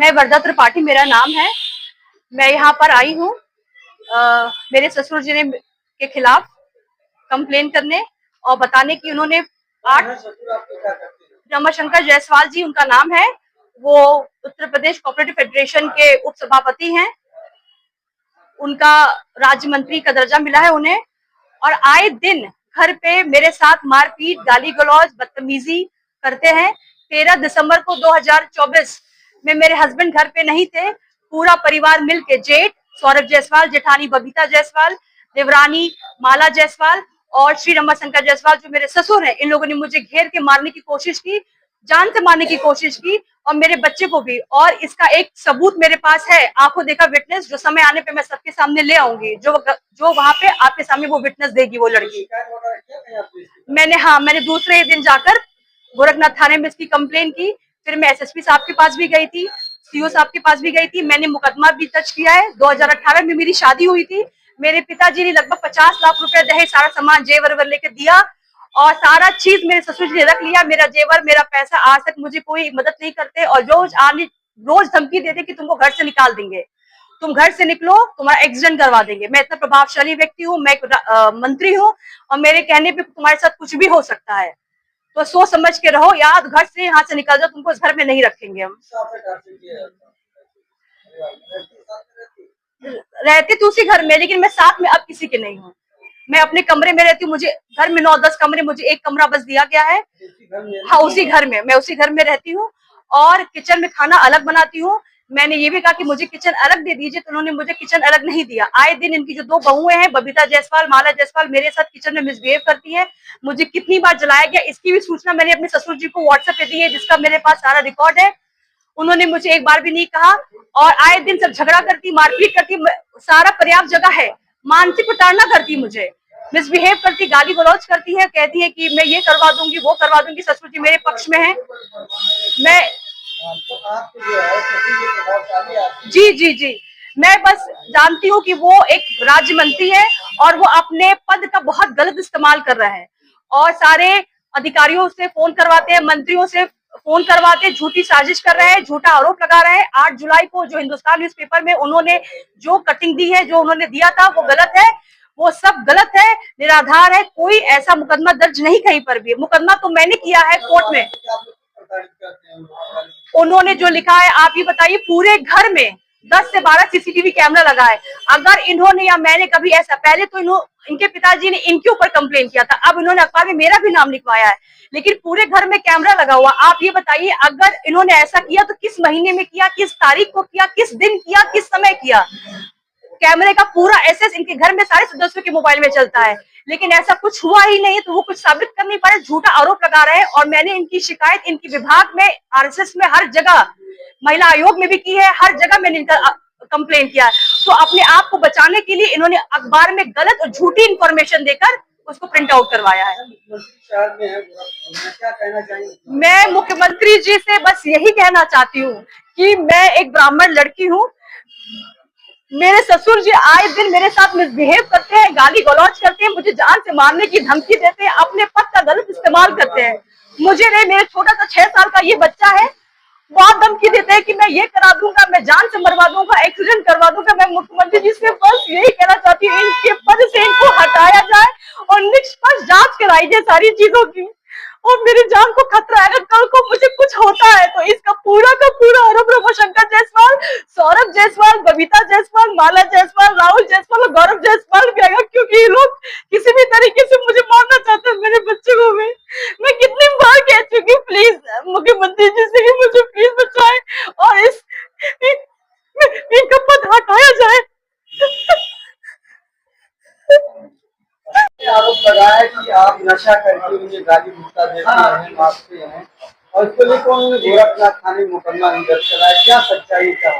मैं वरदा त्रिपाठी मेरा नाम है। मैं यहाँ पर आई हूँ मेरे ससुर जी ने के खिलाफ कंप्लेन करने और बताने की उन्होंने 8 रमाशंकर जायसवाल जी उनका नाम है। वो उत्तर प्रदेश कोऑपरेटिव फेडरेशन के उप सभापति हैं। उनका राज्य मंत्री का दर्जा मिला है उन्हें, और आए दिन घर पे मेरे साथ मारपीट, गाली गलौज, बदतमीजी करते हैं। 13 दिसंबर को 2024 में मेरे हस्बैंड घर पे नहीं थे। पूरा परिवार मिलके, जेठ सौरभ जायसवाल, जेठानी बबीता जायसवाल, देवरानी माला जायसवाल और श्री रमाशंकर जायसवाल जो मेरे ससुर हैं, इन लोगों ने मुझे घेर के मारने की कोशिश की, जान से मारने की कोशिश की, और मेरे बच्चे को भी। और इसका एक सबूत मेरे पास है, आंखों देखा विटनेस, जो समय आने पे मैं सबके सामने ले आऊंगी। जो वहां पे आपके सामने वो विटनेस देगी, वो लड़की। मैंने दूसरे दिन जाकर गोरखनाथ थाने में इसकी कंप्लेन की। फिर मैं एसएसपी साहब के पास भी गई थी, सीओ साहब के पास भी गई थी। मैंने मुकदमा भी दर्ज किया है। 2018 में मेरी शादी हुई थी। मेरे पिताजी ने लगभग 50 लाख रुपए दहेज, सारा सामान, जेवर लेके दिया, और सारा चीज मेरे ससुर जी ने रख लिया। मेरा जेवर, मेरा पैसा, आज तक मुझे कोई मदद नहीं करते, और रोज धमकी देते कि तुमको घर से निकाल देंगे, तुम घर से निकलो, तुम्हारा एक्सीडेंट करवा देंगे। मैं इतना प्रभावशाली व्यक्ति हूँ, मैं मंत्री हूँ, और मेरे कहने पे तुम्हारे साथ कुछ भी हो सकता है। तो सोच समझ के रहो, यार घर से, यहाँ से निकल जाओ, तुमको इस घर में नहीं रखेंगे हम। रहती तो उसी घर में, लेकिन मैं साथ में अब किसी के नहीं हूँ। मैं अपने कमरे में रहती हूँ। मुझे घर में 9-10 कमरे, मुझे एक कमरा बस दिया गया है। हाँ, उसी घर में, मैं उसी घर में रहती हूँ, और किचन में खाना अलग बनाती हूँ। मैंने ये भी कहा कि मुझे किचन अलग दे दीजिए, तो उन्होंने मुझे किचन अलग नहीं दिया। आए दिन इनकी जो 2 बहुएं हैं, बबीता जायसवाल, माला जायसवाल, मेरे साथ किचन में मिसबिहेव करती है। मुझे कितनी बार जलाया गया, इसकी भी सूचना मैंने अपने ससुर जी को व्हाट्सएप पे दी है, जिसका मेरे पास सारा रिकॉर्ड है। उन्होंने मुझे एक बार भी नहीं कहा, और आए दिन सब झगड़ा करती, मारपीट करती, सारा पर्याप्त जगह है, मानसिक प्रताड़ना करती, मुझे मिसबिहेव करती, गाली गलौज करती है, कहती है कि मैं ये करवा दूंगी, वो करवा दूंगी। ससुर जी मेरे पक्ष में है। मैं जी जी जी मैं बस जानती हूँ कि वो एक राज्य मंत्री है, और वो अपने पद का बहुत गलत इस्तेमाल कर रहे हैं, और सारे अधिकारियों से फोन करवाते हैं, मंत्रियों से फोन करवाते हैं, झूठी साजिश कर रहे हैं, झूठा आरोप लगा रहे हैं। 8 जुलाई को जो हिंदुस्तान न्यूज़पेपर में उन्होंने जो कटिंग दी है, जो उन्होंने दिया था, वो गलत है, वो सब गलत है, निराधार है। कोई ऐसा मुकदमा दर्ज नहीं कहीं पर भी। मुकदमा तो मैंने किया है कोर्ट में। उन्होंने जो लिखा है, आप ये बताइए, पूरे घर में 10 से 12 सीसीटीवी कैमरा लगा है। अगर इन्होंने या मैंने कभी ऐसा, पहले तो इनके पिताजी ने इनके ऊपर कंप्लेन किया था, अब इन्होंने अखबार में मेरा भी नाम लिखवाया है, लेकिन पूरे घर में कैमरा लगा हुआ। आप ये बताइए, अगर इन्होंने ऐसा किया तो किस महीने में किया, किस तारीख को किया, किस दिन किया, किस समय किया? कैमरे का पूरा एक्सेस इनके घर में सारे सदस्यों के मोबाइल में चलता है, लेकिन ऐसा कुछ हुआ ही नहीं। तो वो कुछ साबित कर नहीं पा रहे, झूठा आरोप लगा रहे हैं। और मैंने इनकी शिकायत इनकी विभाग में, आरएसएस में, हर जगह, महिला आयोग में भी की है, हर जगह मैंने इनका कंप्लेन किया है। तो अपने आप को बचाने के लिए इन्होंने अखबार में गलत और झूठी इंफॉर्मेशन देकर उसको प्रिंट आउट करवाया है। मैं मुख्यमंत्री जी से बस यही कहना चाहती हूँ कि मैं एक ब्राह्मण लड़की हूँ। मेरे ससुर जी आए दिन मेरे साथ मिसबिहेव करते हैं, गाली गलौज करते हैं, मुझे जान से मारने की धमकी देते हैं, अपने पद का गलत इस्तेमाल करते हैं। मुझे नहीं, मेरे छोटा सा 6 साल का ये बच्चा है, बहुत धमकी देते हैं कि मैं ये करा दूंगा, मैं जान से मरवा दूंगा, एक्सीडेंट करवा दूंगा। मैं मुख्यमंत्री जी से बस यही कहना चाहती हूँ, इनके पद से इनको हटाया जाए और निष्पक्ष जांच कराई जाए सारी चीजों की। और मेरी जान को खतरा है, अगर कल को मुझे कुछ होता है तो इसका पूरा का पूरा आरोप रमाशंकर जायसवाल, सौरभ जायसवाल, बबीता जायसवाल, माला जायसवाल, राहुल जायसवाल और गौरव जायसवाल भी आएगा, क्योंकि ये लोग किसी भी तरीके से मुझे मारना चाहते हैं, मेरे बच्चे को भी। मैं कितनी बार कह चुकी हूँ, प्लीज मुख्यमंत्री जी से कि मुझे प्लीज बचाए और इनका पद हटाया जाए। आरोप लगाया कि आप नशा करके मुझे गाली गुस्सा देते हैं, मारते हैं, और इसको लेकर उन्होंने गोरखनाथ थाने में मुकदमा नहीं दर्ज कराया। क्या सच्चाई क्या?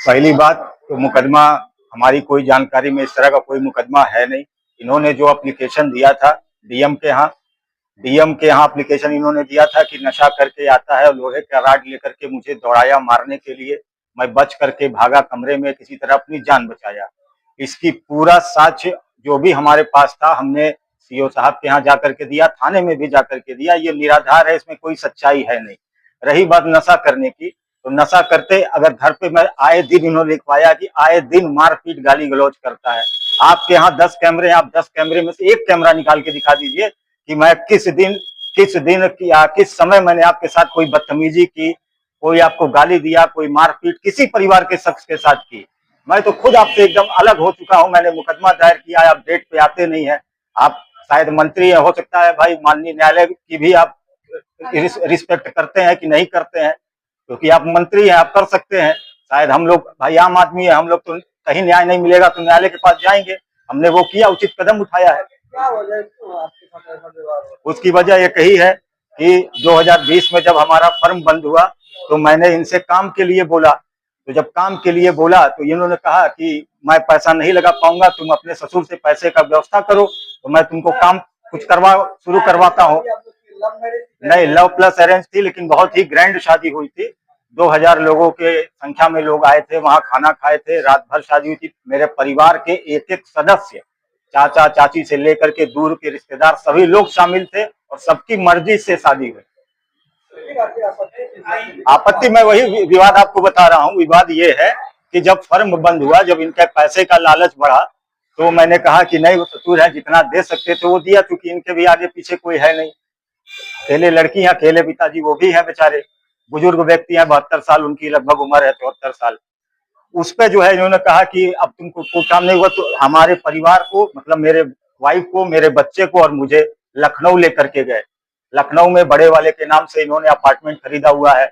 पहली बात तो मुकदमा, हमारी कोई जानकारी में इस तरह का कोई मुकदमा है नहीं। इन्होंने जो एप्लीकेशन दिया था डीएम के यहाँ एप्लीकेशन इन्होंने दिया था कि नशा करके आता है और लोहे का राड लेकर के मुझे दौड़ाया मारने के लिए। मैं बच करके भागा कमरे में, किसी तरह अपनी जान बचाया। इसकी पूरा साक्ष्य जो भी हमारे पास था, हमने सीओ साहब के यहाँ जाकर के दिया, थाने में भी जाकर के दिया। ये निराधार है, इसमें कोई सच्चाई है नहीं। रही बात नशा करने की, तो नशा करते अगर घर पे मैं आए दिन इन्होंने लिखवाया कि आए दिन मारपीट गाली गलौज करता है। आपके यहाँ 10 कैमरे हैं, आप 10 कैमरे में से एक कैमरा निकाल के दिखा दीजिए कि मैं किस दिन या किस समय मैंने आपके साथ कोई बदतमीजी की, कोई आपको गाली दिया, कोई मारपीट किसी परिवार के शख्स के साथ की। मैं तो खुद आपसे एकदम अलग हो चुका हूं, मैंने मुकदमा दायर किया है, आप डेट पे आते नहीं है। आप शायद मंत्री है, हो सकता है भाई माननीय न्यायालय की भी आप रिस्पेक्ट करते हैं कि नहीं करते हैं, क्योंकि आप मंत्री हैं, आप कर सकते हैं। शायद हम लोग भाई आम आदमी है, हम लोग तो कहीं न्याय नहीं मिलेगा तो न्यायालय के पास जाएंगे। हमने वो किया, उचित कदम उठाया है। क्या वजह है, क्यों आपके साथ ऐसा व्यवहार हुआ? उसकी वजह एक ही है कि 2020 में जब हमारा फर्म बंद हुआ तो मैंने इनसे काम के लिए बोला, तो जब काम के लिए बोला तो इन्होंने कहा कि मैं पैसा नहीं लगा पाऊंगा, तुम अपने ससुर से पैसे का व्यवस्था करो तो मैं तुमको काम कुछ शुरू करवाता हूँ। नहीं, लव प्लस अरेंज थी, लेकिन बहुत ही ग्रैंड शादी हुई थी। 2000 लोगों के संख्या में लोग आए थे, वहां खाना खाए थे, रात भर शादी हुई थी। मेरे परिवार के एक एक सदस्य, चाचा चाची से लेकर के दूर के रिश्तेदार सभी लोग शामिल थे और सबकी मर्जी से शादी हुई। आपत्ति मैं वही विवाद आपको बता रहा हूँ। विवाद ये है कि जब फर्म बंद हुआ, जब इनके पैसे का लालच बढ़ा, तो मैंने कहा कि नहीं, वो ससुर है, जितना दे सकते थे वो दिया, क्योंकि इनके भी आगे पीछे कोई है नहीं। अकेले लड़की हैं, अकेले पिताजी वो भी हैं बेचारे, बुजुर्ग व्यक्ति हैं, 72 साल उनकी लगभग उम्र है, 74 साल। उस पे जो है इन्होंने कहा कि अब तुमको कोई काम नहीं हुआ तो हमारे परिवार को, मतलब मेरे वाइफ को, मेरे बच्चे को और मुझे लखनऊ लेकर के गए। लखनऊ में बड़े वाले के नाम से इन्होंने अपार्टमेंट खरीदा हुआ है,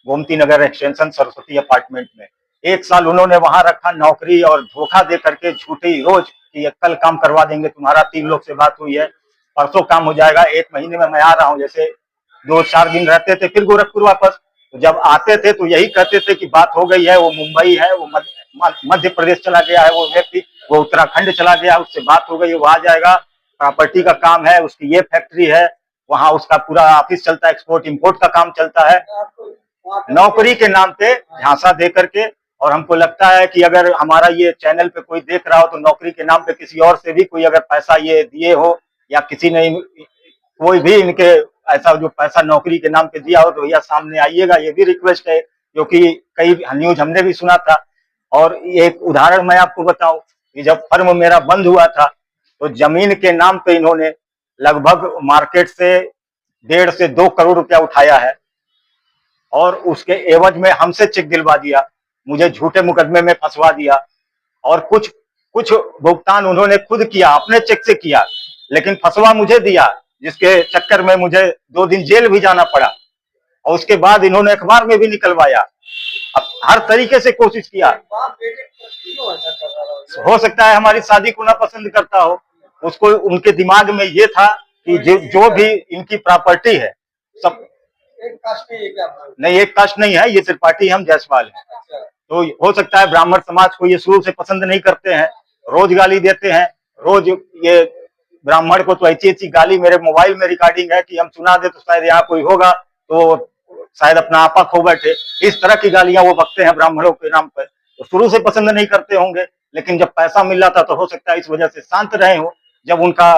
गोमती नगर एक्सटेंशन सरस्वती अपार्टमेंट में। 1 साल उन्होंने वहां रखा, नौकरी और धोखा दे करके झूठी रोज कि कल काम करवा देंगे तुम्हारा, 3 लोग से बात हुई है, परसों काम हो जाएगा, 1 महीने में मैं आ रहा हूँ। जैसे 2-4 दिन रहते थे, फिर गोरखपुर वापस। तो जब आते थे तो यही कहते थे कि बात हो गई है, वो मुंबई है, वो मध्य प्रदेश चला गया है, वो व्यक्ति वो उत्तराखंड चला गया, उससे बात हो गई है, वो आ जाएगा, प्रॉपर्टी का काम है, उसकी ये फैक्ट्री है, वहां उसका पूरा ऑफिस चलता है, एक्सपोर्ट इम्पोर्ट का काम चलता है, नौकरी के नाम पे झांसा दे करके। और हमको लगता है कि अगर हमारा ये चैनल पे कोई देख रहा हो तो नौकरी के नाम पे किसी और से भी कोई अगर पैसा ये दिए हो, या किसी ने कोई भी इनके ऐसा जो पैसा नौकरी के नाम पे दिया हो, तो भैया सामने आइएगा, ये भी रिक्वेस्ट है, क्योंकि कई न्यूज हमने भी सुना था। और एक उदाहरण मैं आपको बताऊं कि जब फर्म मेरा बंद हुआ था तो जमीन के नाम पे इन्होंने लगभग मार्केट से 1.5 से 2 करोड़ रुपया उठाया है, और उसके एवज में हमसे चेक दिलवा दिया, मुझे झूठे मुकदमे में फंसवा दिया, और कुछ भुगतान उन्होंने खुद किया, अपने चेक से किया, लेकिन फंसवा मुझे दिया, जिसके चक्कर में मुझे 2 दिन जेल भी जाना पड़ा। और उसके बाद इन्होंने अखबार में भी निकलवाया, अब हर तरीके से कोशिश किया। हो सकता है हमारी शादी को ना पसंद करता हो, उसको उनके दिमाग में ये था कि जो भी इनकी प्रॉपर्टी है सब एक कास्ट नहीं है क्या? नहीं, एक कास्ट नहीं है, ये त्रिपाठी, हम जायसवाल हैं। तो हो सकता है ब्राह्मण समाज को ये शुरू से पसंद नहीं करते हैं, रोज गाली देते हैं, रोज ये ब्राह्मण को तो ऐसी गाली, मेरे मोबाइल में रिकॉर्डिंग है कि हम सुना दे तो शायद यहाँ कोई होगा तो शायद अपना आपा खो बैठे, इस तरह की गालियां वो बकते हैं ब्राह्मणों के नाम पर। तो शुरू से पसंद नहीं करते होंगे, लेकिन जब पैसा मिल रहा था तो हो सकता है इस वजह से शांत रहे हो। जब उनका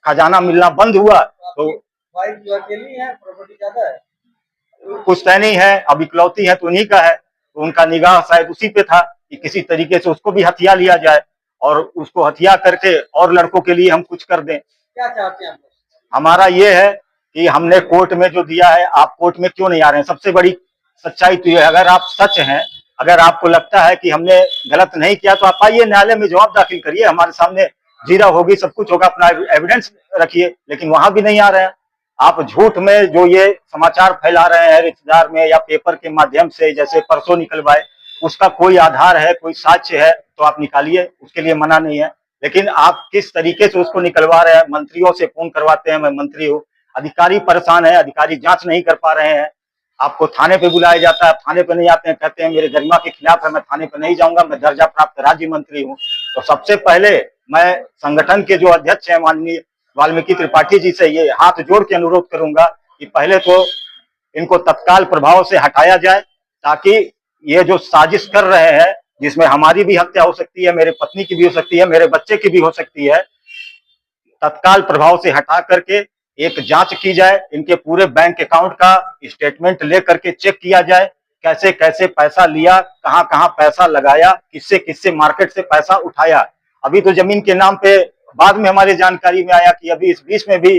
खजाना मिलना बंद हुआ तो वाइफ जो अकेली है, प्रॉपर्टी ज्यादा है, पुश्तैनी है, अब इकलौती है तो उन्हीं का है, तो उनका निगाह शायद उसी पे था कि किसी तरीके से उसको भी हथिया लिया जाए और उसको हथिया करके और लड़कों के लिए हम कुछ कर दें। क्या चाहते हैं? हमारा ये है कि हमने कोर्ट में जो दिया है, आप कोर्ट में क्यों नहीं आ रहे हैं? सबसे बड़ी सच्चाई तो ये है, अगर आप सच हैं, अगर आपको लगता है कि हमने गलत नहीं किया तो आप आइए न्यायालय में जवाब दाखिल करिए, हमारे सामने जीरा होगी, सब कुछ होगा, अपना एविडेंस रखिए, लेकिन वहां भी नहीं आ रहे हैं। आप झूठ में जो ये समाचार फैला रहे हैं रिश्तेदार में या पेपर के माध्यम से, जैसे परसों निकलवाए, उसका कोई आधार है, कोई साक्ष्य है तो आप निकालिए, उसके लिए मना नहीं है, लेकिन आप किस तरीके से उसको निकलवा रहे हैं। मंत्रियों से फोन करवाते हैं, मैं मंत्री हूँ, अधिकारी परेशान है, अधिकारी जांच नहीं कर पा रहे हैं, आपको थाने पे बुलाया जाता है, थाने पे नहीं आते हैं, कहते हैं मेरे गरिमा के खिलाफ है, मैं थाने पे नहीं जाऊंगा, मैं दर्जा प्राप्त राज्य मंत्री हूँ। तो सबसे पहले मैं संगठन के जो अध्यक्ष हैं माननीय वाल्मीकि त्रिपाठी जी से ये हाथ जोड़ के अनुरोध करूंगा कि पहले तो इनको तत्काल प्रभाव से हटाया जाए, ताकि ये जो साजिश कर रहे हैं, जिसमें हमारी भी हत्या हो सकती है, मेरे पत्नी की भी हो सकती है, मेरे बच्चे की भी हो सकती है, तत्काल प्रभाव से हटा करके एक जांच की जाए, इनके पूरे बैंक अकाउंट का स्टेटमेंट ले करके चेक किया जाए, कैसे कैसे पैसा लिया, कहाँ कहाँ पैसा लगाया, किससे किससे मार्केट से पैसा उठाया। अभी तो जमीन के नाम पे बाद में हमारी जानकारी में आया कि अभी इस बीच में भी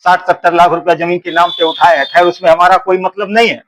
60-70 लाख रुपया जमीन के नाम पे उठाया है। खैर उसमें हमारा कोई मतलब नहीं है,